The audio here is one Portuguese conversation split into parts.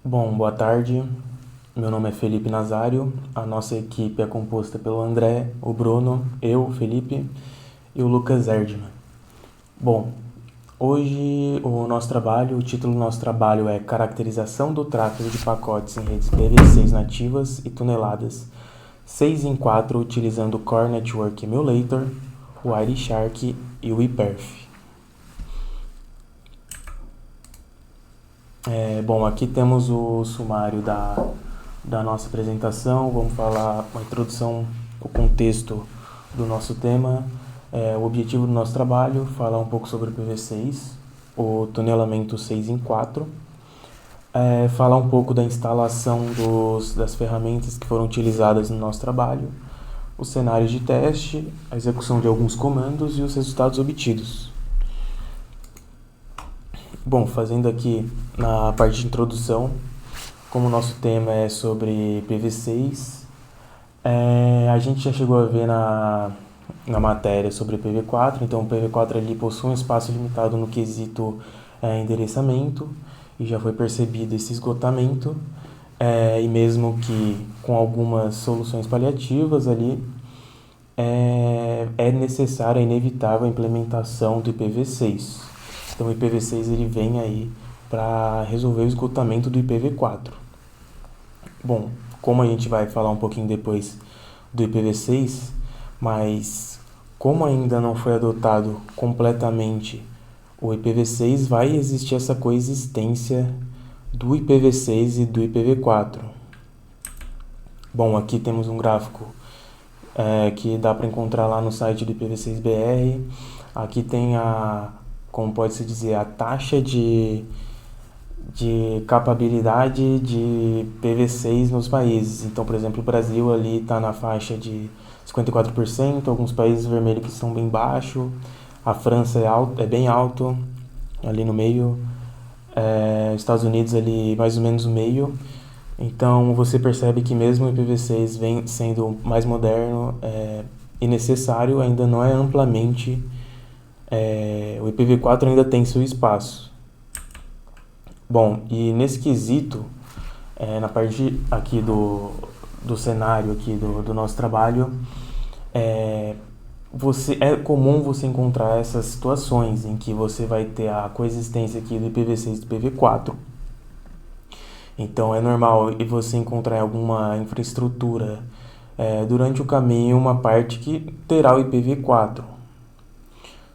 Bom, boa tarde. Meu nome é Felipe Nazário. A nossa equipe é composta pelo André, o Bruno, eu, Felipe e o Lucas Erdmann. Bom, hoje o título do nosso trabalho é Caracterização do tráfego de pacotes em redes PV6 nativas e tuneladas 6 em 4 utilizando o Core Network Emulator, o Wireshark e o ePerf. Bom, aqui temos o sumário da nossa apresentação. Vamos falar uma introdução, o contexto do nosso tema, o objetivo do nosso trabalho, falar um pouco sobre o PV6, o tunelamento 6 em 4, falar um pouco da instalação das ferramentas que foram utilizadas no nosso trabalho, os cenários de teste, a execução de alguns comandos e os resultados obtidos. Bom, fazendo aqui na parte de introdução, como o nosso tema é sobre PV6, a gente já chegou a ver na matéria sobre PV4, então o PV4 ali possui um espaço limitado no quesito endereçamento, e já foi percebido esse esgotamento, e mesmo que com algumas soluções paliativas ali, é necessária, é inevitável a implementação do IPv6. Então o IPv6 ele vem aí para resolver o esgotamento do IPv4. Bom, como a gente vai falar um pouquinho depois do IPv6, mas como ainda não foi adotado completamente o IPv6, vai existir essa coexistência do IPv6 e do IPv4. Bom, aqui temos um gráfico que dá para encontrar lá no site do IPv6BR. Aqui tem como pode-se dizer, a taxa de capabilidade de PV6 nos países. Então, por exemplo, o Brasil ali está na faixa de 54%, alguns países vermelhos que são bem baixo, a França é bem alto, ali no meio, Estados Unidos ali mais ou menos o meio. Então você percebe que mesmo o IPv6 vem sendo mais moderno e necessário, ainda não é amplamente, o IPv4 ainda tem seu espaço. Bom, e nesse quesito, na parte aqui do cenário aqui do nosso trabalho, é comum você encontrar essas situações em que você vai ter a coexistência aqui do IPv6 e do IPv4. Então é normal você encontrar em alguma infraestrutura durante o caminho uma parte que terá o IPv4.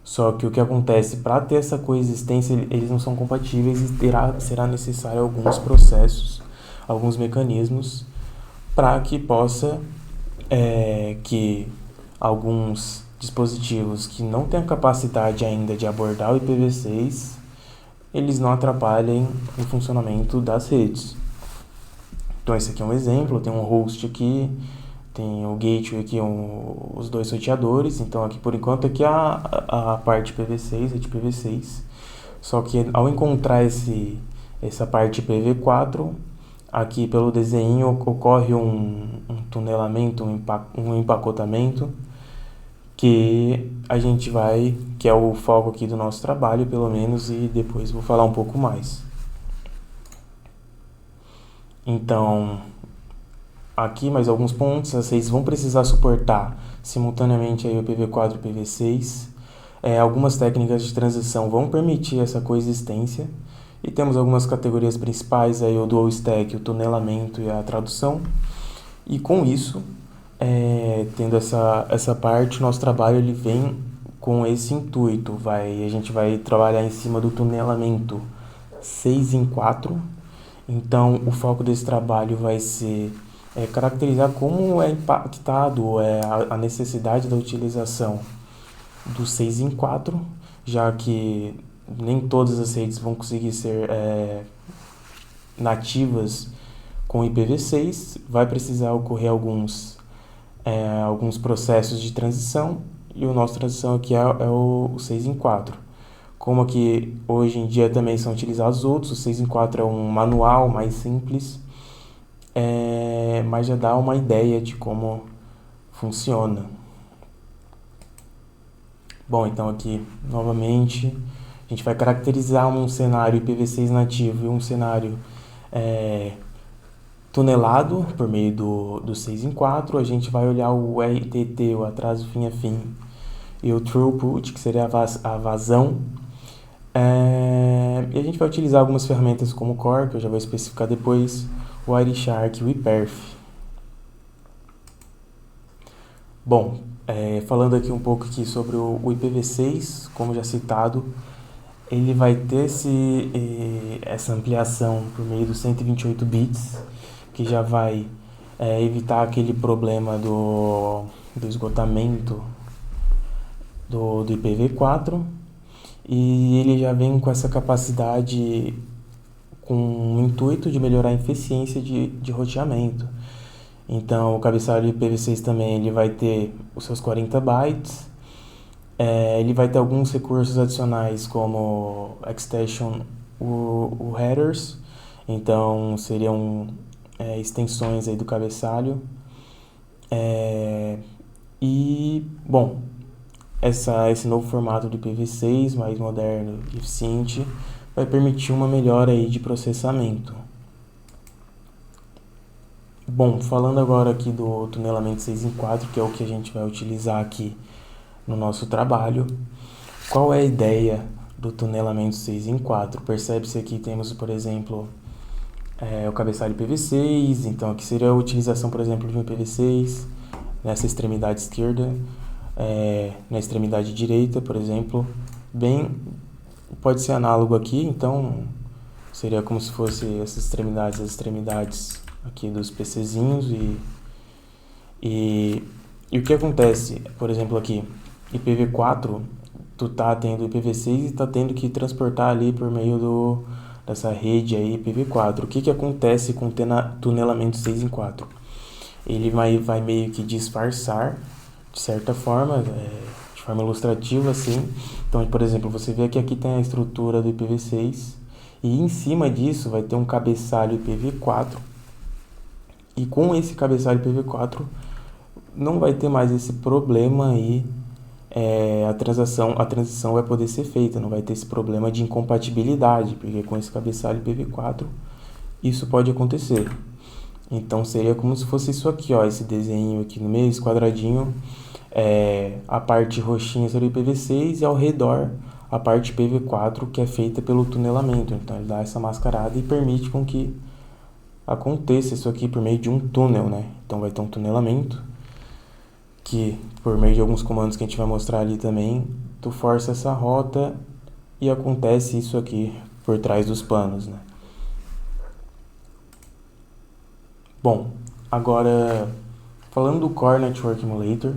Só que o que acontece, para ter essa coexistência, eles não são compatíveis e será necessário alguns processos, alguns mecanismos para que possa, que alguns dispositivos que não têm a capacidade ainda de abordar o IPv6, eles não atrapalhem o funcionamento das redes. Então esse aqui é um exemplo, tem um host aqui, tem o gateway aqui, os dois sorteadores. Então aqui por enquanto aqui a parte PV6 é de PV6. Só que ao encontrar essa parte PV4, aqui pelo desenho ocorre um tunelamento, um empacotamento, que a gente que é o foco aqui do nosso trabalho, pelo menos, e depois vou falar um pouco mais. Então, aqui mais alguns pontos, vocês vão precisar suportar simultaneamente aí o IPv4 e o IPv6. Algumas técnicas de transição vão permitir essa coexistência. E temos algumas categorias principais, aí o dual stack, o tunelamento e a tradução. E com isso, tendo essa parte, nosso trabalho ele vem com esse intuito. A gente vai trabalhar em cima do tunelamento 6 em 4. Então, o foco desse trabalho vai ser caracterizar como é impactado a necessidade da utilização do 6 em 4, já que nem todas as redes vão conseguir ser nativas com IPv6, vai precisar ocorrer alguns processos de transição, e o nosso transição aqui é o 6 em 4. Como aqui hoje em dia também são utilizados outros, o 6 em 4 é um manual mais simples, mas já dá uma ideia de como funciona. Bom, então aqui novamente a gente vai caracterizar um cenário IPv6 nativo e um cenário tunelado por meio do 6 em 4, a gente vai olhar o RTT, o atraso fim a fim, e o throughput, que seria a vazão. E a gente vai utilizar algumas ferramentas como o Core, que eu já vou especificar depois, o Wireshark e o ePerf. Bom, falando aqui um pouco aqui sobre o IPv6, como já citado, ele vai ter essa ampliação por meio dos 128 bits, que já vai evitar aquele problema do esgotamento do IPv4, e ele já vem com essa capacidade, com o intuito de melhorar a eficiência de roteamento. Então, o cabeçalho IPv6 também ele vai ter os seus 40 bytes, ele vai ter alguns recursos adicionais como extension, o headers, então seriam extensões aí do cabeçalho. Bom, esse novo formato de IPv6, mais moderno e eficiente, vai permitir uma melhora aí de processamento. Bom, falando agora aqui do tunelamento 6 em 4, que é o que a gente vai utilizar aqui no nosso trabalho. Qual é a ideia do tunelamento 6 em 4? Percebe-se aqui temos, por exemplo, o cabeçalho IPv6, então aqui seria a utilização, por exemplo, de um IPv6 nessa extremidade esquerda, na extremidade direita, por exemplo, pode ser análogo aqui, então seria como se fosse as extremidades aqui dos PCzinhos e o que acontece, por exemplo, aqui, IPv4, tu tá tendo IPv6 e tá tendo que transportar ali por meio dessa rede aí IPv4. O que acontece com o tunelamento 6 em 4? Ele vai meio que disfarçar, de certa forma, de forma ilustrativa, assim. Então, por exemplo, você vê que aqui tem a estrutura do IPv6 e em cima disso vai ter um cabeçalho IPv4. E com esse cabeçalho IPv4 não vai ter mais esse problema aí, a transição vai poder ser feita, não vai ter esse problema de incompatibilidade, porque com esse cabeçalho IPv4 isso pode acontecer. Então seria como se fosse isso aqui, ó, esse desenho aqui no meio, esse quadradinho, a parte roxinha seria o IPv6 e ao redor a parte IPv4 que é feita pelo tunelamento. Então ele dá essa mascarada e permite com que aconteça isso aqui por meio de um túnel, né? Então vai ter um tunelamento que, por meio de alguns comandos que a gente vai mostrar ali também, tu força essa rota e acontece isso aqui por trás dos panos, né? Bom, agora falando do Core Network Emulator,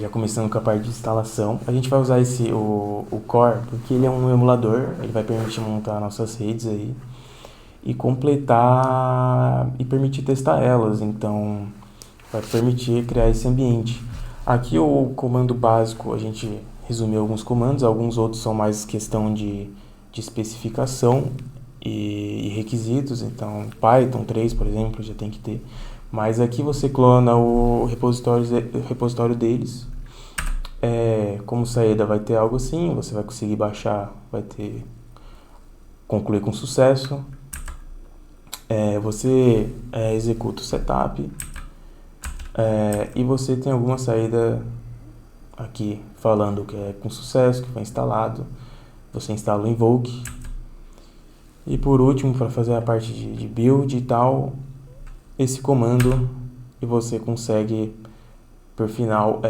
já começando com a parte de instalação, a gente vai usar o Core porque ele é um emulador, ele vai permitir montar nossas redes aí e completar e permitir testar elas, então vai permitir criar esse ambiente. Aqui o comando básico, a gente resumiu alguns comandos, alguns outros são mais questão de especificação e requisitos, então Python 3, por exemplo, já tem que ter. Mas aqui você clona o repositório deles. Como saída vai ter algo assim, você vai conseguir baixar, concluir com sucesso. Você executa o setup e você tem alguma saída aqui falando que é com sucesso, que foi instalado. Você instala o invoke. E por último, para fazer a parte de build e tal, esse comando e você consegue, por final,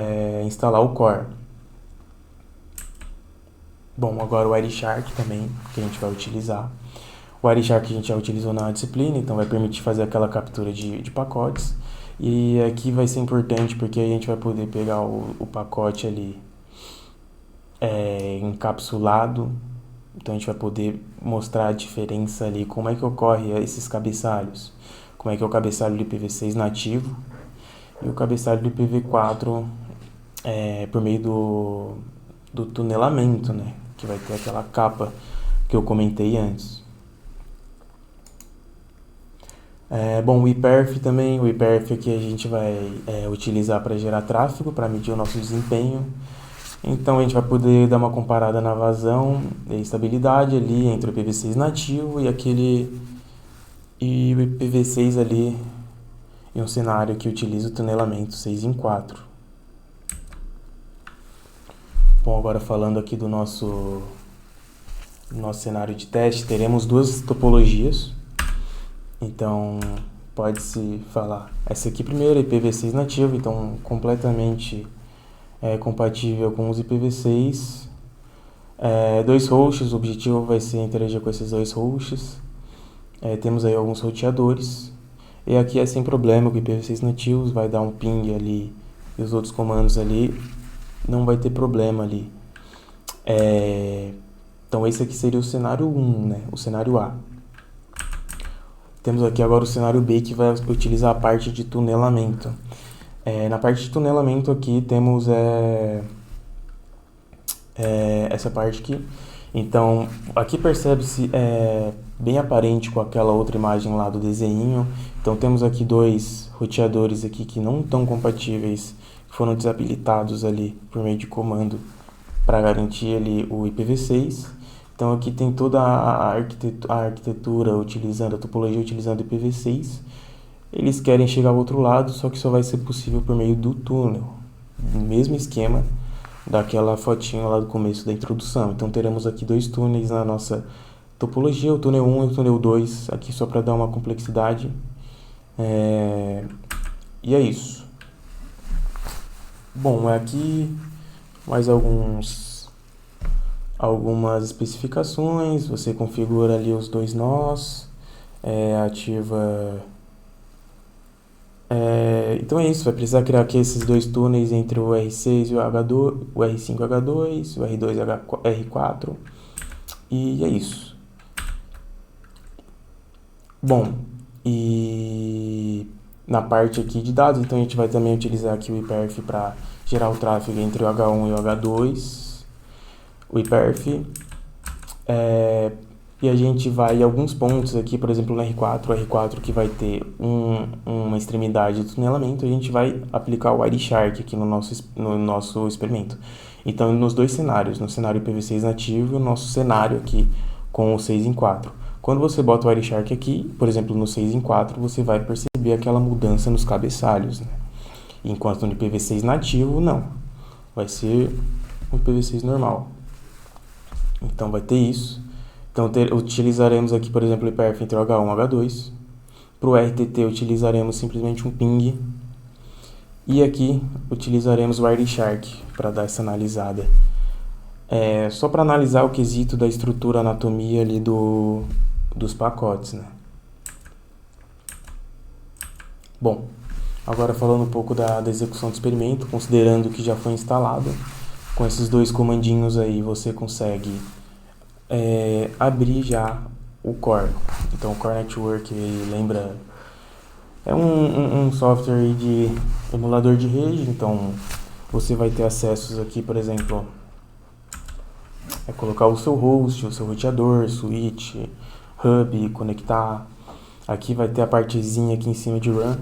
instalar o core. Bom, agora o Wireshark também, que a gente vai utilizar. O Wireshark a gente já utilizou na disciplina, então vai permitir fazer aquela captura de pacotes. E aqui vai ser importante porque a gente vai poder pegar o pacote ali encapsulado. Então a gente vai poder mostrar a diferença ali, como é que ocorre esses cabeçalhos. Como é que é o cabeçalho do IPv6 nativo e o cabeçalho do IPv4 por meio do tunelamento, né? Que vai ter aquela capa que eu comentei antes. Bom, o ePerf também, o ePerf aqui a gente vai utilizar para gerar tráfego, para medir o nosso desempenho. Então a gente vai poder dar uma comparada na vazão e estabilidade ali entre o IPv6 nativo e aquele E o IPv6 ali em um cenário que utiliza o tunelamento 6 em 4. Bom, agora falando aqui do nosso cenário de teste, teremos duas topologias. Então, pode-se falar. Essa aqui primeiro é IPv6 nativo, então completamente compatível com os IPv6. Dois hosts, o objetivo vai ser interagir com esses dois hosts. Temos aí alguns roteadores. E aqui é sem problema, com IPv6 nativos, vai dar um ping ali e os outros comandos ali, não vai ter problema ali. Então esse aqui seria o cenário 1, né? O cenário A. Temos aqui agora o cenário B, que vai utilizar a parte de tunelamento. Na parte de tunelamento aqui temos essa parte aqui. Então, aqui percebe-se bem aparente com aquela outra imagem lá do desenho. Então, temos aqui dois roteadores aqui que não estão compatíveis, que foram desabilitados ali por meio de comando para garantir ali o IPv6. Então, aqui tem toda a arquitetura utilizando, a topologia utilizando o IPv6. Eles querem chegar ao outro lado, só que só vai ser possível por meio do túnel. Mesmo esquema daquela fotinha lá do começo da introdução. Então teremos aqui dois túneis na nossa topologia, o túnel 1 e o túnel 2, aqui só para dar uma complexidade. E é isso. Bom, aqui mais algumas especificações. Você configura ali os dois nós, ativa... então é isso, vai precisar criar aqui esses dois túneis entre o R6 e o H2, o R5H2, o R2R4, e é isso. Bom, e na parte aqui de dados, então a gente vai também utilizar aqui o iperf para gerar o tráfego entre o H1 e o H2, o iperf, e a gente vai em alguns pontos aqui, por exemplo, no R4, o R4 que vai ter uma extremidade de tunelamento, a gente vai aplicar o Wireshark aqui no nosso experimento. Então, nos dois cenários, no cenário IPv6 nativo e o nosso cenário aqui com o 6 em 4. Quando você bota o Wireshark aqui, por exemplo, no 6 em 4, você vai perceber aquela mudança nos cabeçalhos, né? Enquanto no IPv6 nativo, não. Vai ser o IPv6 normal. Então, vai ter isso. Então, utilizaremos aqui, por exemplo, o iperf entre o H1 e o H2. Para o RTT, utilizaremos simplesmente um ping. E aqui, utilizaremos o Wireshark para dar essa analisada. Só para analisar o quesito da estrutura, anatomia ali dos pacotes, né? Bom, agora falando um pouco da execução do experimento, considerando que já foi instalado, com esses dois comandinhos aí você consegue abrir já o Core. Então o Core Network lembra, é um software de emulador de rede, então você vai ter acessos aqui, por exemplo, colocar o seu host, o seu roteador, switch, hub, conectar. Aqui vai ter a partezinha aqui em cima de run.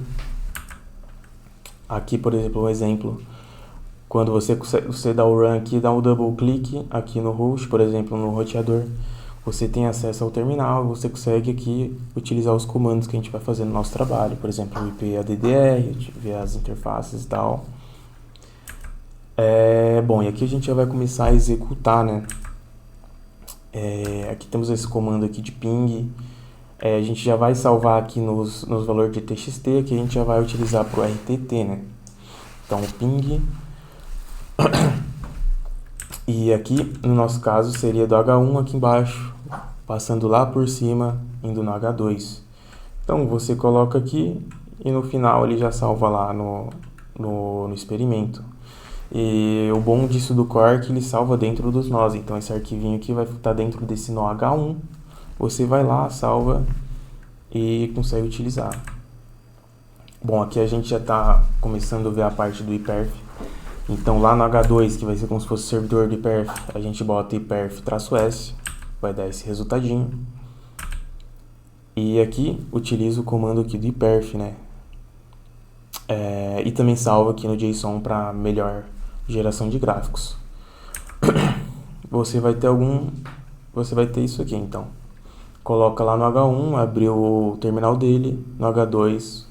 Aqui, por exemplo, um exemplo, quando você dá o run aqui, dá um double click aqui no host, por exemplo, no roteador, você tem acesso ao terminal e você consegue aqui utilizar os comandos que a gente vai fazer no nosso trabalho, por exemplo, o IP ADDR, ver as interfaces e tal. Bom, e aqui a gente já vai começar a executar, né? Aqui temos esse comando aqui de ping. A gente já vai salvar aqui nos valores de TXT, que a gente já vai utilizar para o RTT, né? Então, ping. E aqui, no nosso caso, seria do H1 aqui embaixo, passando lá por cima, indo no H2. Então, você coloca aqui e no final ele já salva lá no experimento. E o bom disso do Core é que ele salva dentro dos nós. Então, esse arquivinho aqui vai estar dentro desse nó H1. Você vai lá, salva e consegue utilizar. Bom, aqui a gente já está começando a ver a parte do iperf. Então lá no H2, que vai ser como se fosse o servidor do iperf, a gente bota iperf-s, vai dar esse resultadinho. E aqui utiliza o comando aqui do iperf, né? E também salva aqui no JSON para melhor geração de gráficos. Você vai ter isso aqui, então. coloca lá no H1, abriu o terminal dele, no H2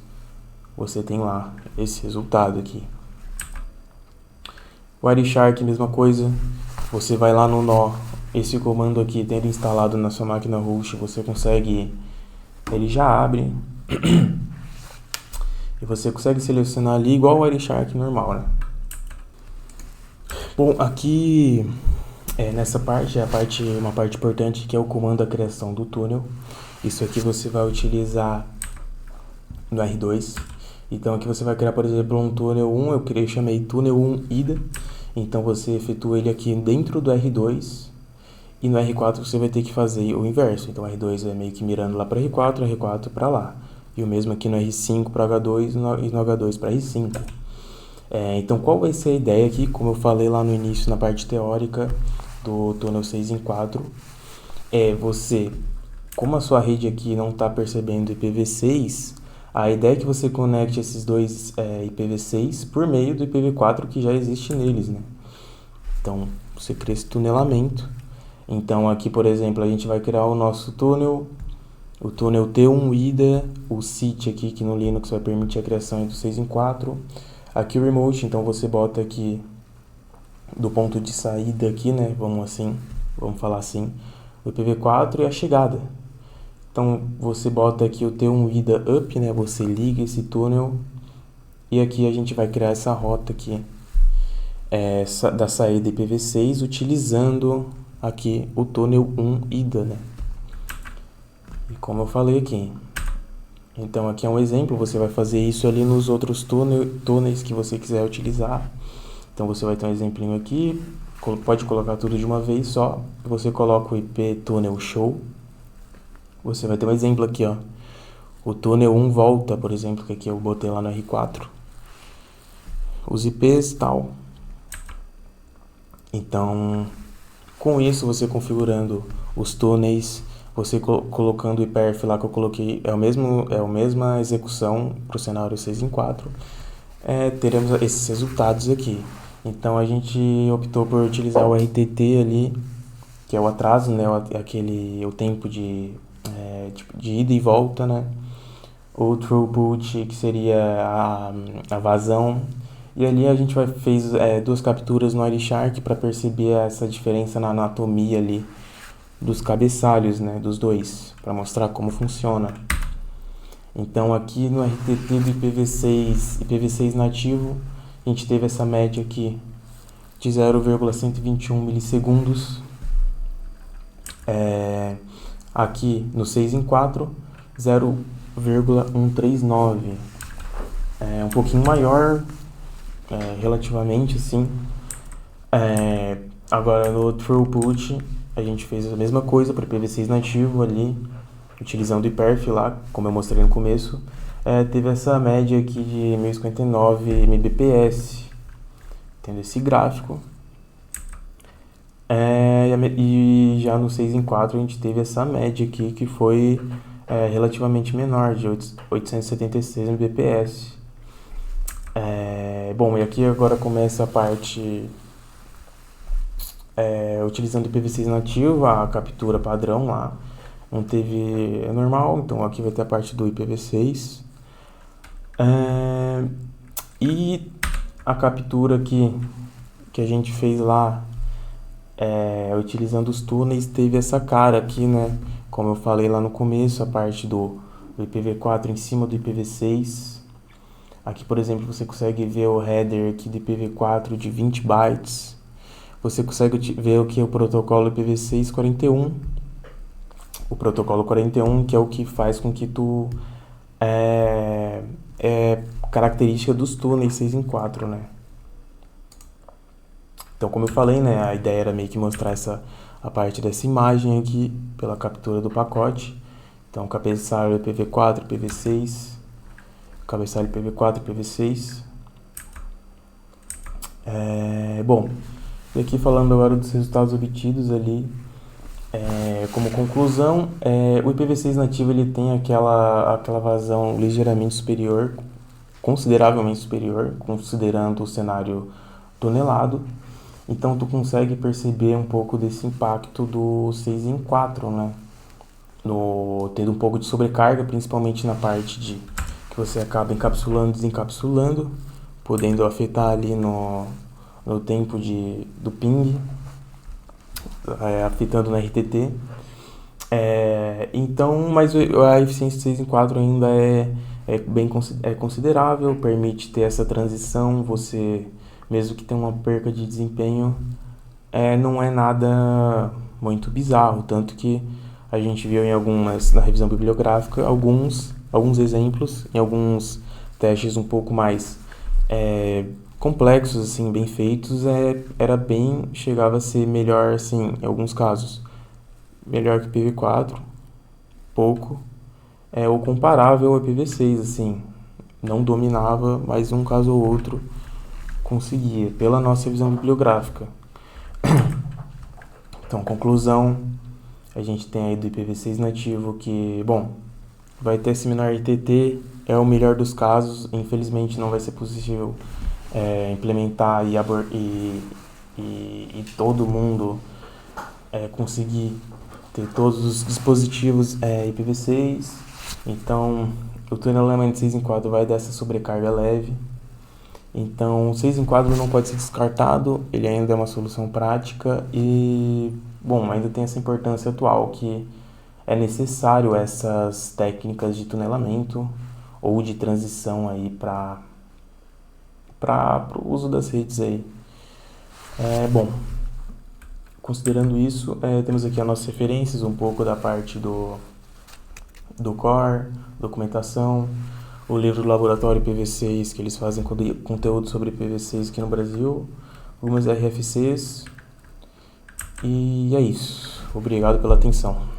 você tem lá esse resultado aqui. O Wireshark, mesma coisa, você vai lá no nó, esse comando aqui, tendo instalado na sua máquina host, você consegue, ele já abre, e você consegue selecionar ali igual o Wireshark normal, né? Bom, aqui nessa parte, uma parte importante que é o comando da criação do túnel. Isso aqui você vai utilizar no R2. Então aqui você vai criar, por exemplo, um túnel 1, eu chamei túnel 1 ida. Então você efetua ele aqui dentro do R2 e no R4 você vai ter que fazer o inverso. Então o R2 é meio que mirando lá para R4, o R4 para lá. E o mesmo aqui no R5 para H2 e no H2 para R5. Então qual vai ser a ideia aqui, como eu falei lá no início na parte teórica do túnel 6 em 4, você, como a sua rede aqui não está percebendo IPv6, a ideia é que você conecte esses dois IPv6 por meio do IPv4 que já existe neles, né? Então, você cria esse tunelamento. Então, aqui, por exemplo, a gente vai criar o nosso túnel, o túnel T1 IDA, o SIT aqui, que no Linux vai permitir a criação do 6 em 4. Aqui o remote, então você bota aqui do ponto de saída aqui, né? Vamos falar assim, o IPv4 e a chegada. Então você bota aqui o T1 IDA up, né? Você liga esse túnel e aqui a gente vai criar essa rota aqui da saída IPv6 utilizando aqui o túnel 1 IDA, né? E como eu falei aqui, então aqui é um exemplo, você vai fazer isso ali nos outros túneis que você quiser utilizar. Então você vai ter um exemplinho aqui, pode colocar tudo de uma vez só, você coloca o IP túnel show. Você vai ter um exemplo aqui, ó. O túnel 1 volta, por exemplo, que aqui eu botei lá no R4. Os IPs tal. Então, com isso, você configurando os túneis, você colocando o IPerf lá que eu coloquei, é a mesma execução para o cenário 6 em 4. Teremos esses resultados aqui. Então, a gente optou por utilizar o RTT ali, que é o atraso, né? O tempo de ida e volta, né? O throughput, que seria a vazão. E ali a gente fez duas capturas no Wireshark para perceber essa diferença na anatomia ali dos cabeçalhos, né? Dos dois, para mostrar como funciona. Então aqui no RTT do IPv6 nativo, a gente teve essa média aqui de 0,121 milissegundos. Aqui no 6 em 4, 0,139. Um pouquinho maior, relativamente assim. Agora no throughput, a gente fez a mesma coisa para IPv6 nativo ali, utilizando o IPerf lá, como eu mostrei no começo. Teve essa média aqui de 1059 Mbps, tendo esse gráfico. E já no 6 em 4 a gente teve essa média aqui que foi relativamente menor, de 876 Mbps. Bom, e aqui agora começa a parte utilizando o IPv6 nativo, a captura padrão lá. Não teve normal, então aqui vai ter a parte do IPv6. E a captura aqui que a gente fez lá utilizando os túneis teve essa cara aqui, né? Como eu falei lá no começo, a parte do IPv4 em cima do IPv6. Aqui, por exemplo, você consegue ver o header aqui do IPv4 de 20 bytes. Você consegue ver o que é o protocolo IPv6 41. O protocolo 41, que é o que faz com que tu característica dos túneis 6 em 4, né? Então, como eu falei, né, a ideia era meio que mostrar a parte dessa imagem aqui pela captura do pacote. Então, cabeçalho IPv4, IPv6, cabeçalho IPv4, IPv6. Bom, e aqui falando agora dos resultados obtidos ali, como conclusão, o IPv6 nativo ele tem aquela vazão ligeiramente superior, consideravelmente superior, considerando o cenário tunelado. Então tu consegue perceber um pouco desse impacto do 6 em 4, né? tendo um pouco de sobrecarga, principalmente na parte de que você acaba encapsulando e desencapsulando, podendo afetar ali no tempo do ping, afetando no RTT. Então, mas a eficiência 6 em 4 ainda é considerável, permite ter essa transição, você, mesmo que tenha uma perca de desempenho, não é nada muito bizarro, tanto que a gente viu na revisão bibliográfica, alguns exemplos, em alguns testes um pouco mais complexos, assim, bem feitos, chegava a ser melhor, assim, em alguns casos, melhor que IPv4, pouco, ou comparável ao IPv6, assim, não dominava, mas um caso ou outro conseguia, pela nossa visão bibliográfica. Então, conclusão, a gente tem aí do IPv6 nativo que, bom, vai ter esse menor RTT, é o melhor dos casos, infelizmente não vai ser possível implementar e todo mundo conseguir ter todos os dispositivos IPv6, então o tunelamento 6 em 4 vai dar essa sobrecarga leve. Então, 6 em 4 não pode ser descartado, ele ainda é uma solução prática e, bom, ainda tem essa importância atual que é necessário essas técnicas de tunelamento ou de transição aí para o uso das redes aí. Bom, considerando isso, temos aqui as nossas referências, um pouco da parte do core, documentação, o livro do laboratório IPv6, que eles fazem conteúdo sobre IPv6 aqui no Brasil, algumas RFCs, e é isso. Obrigado pela atenção.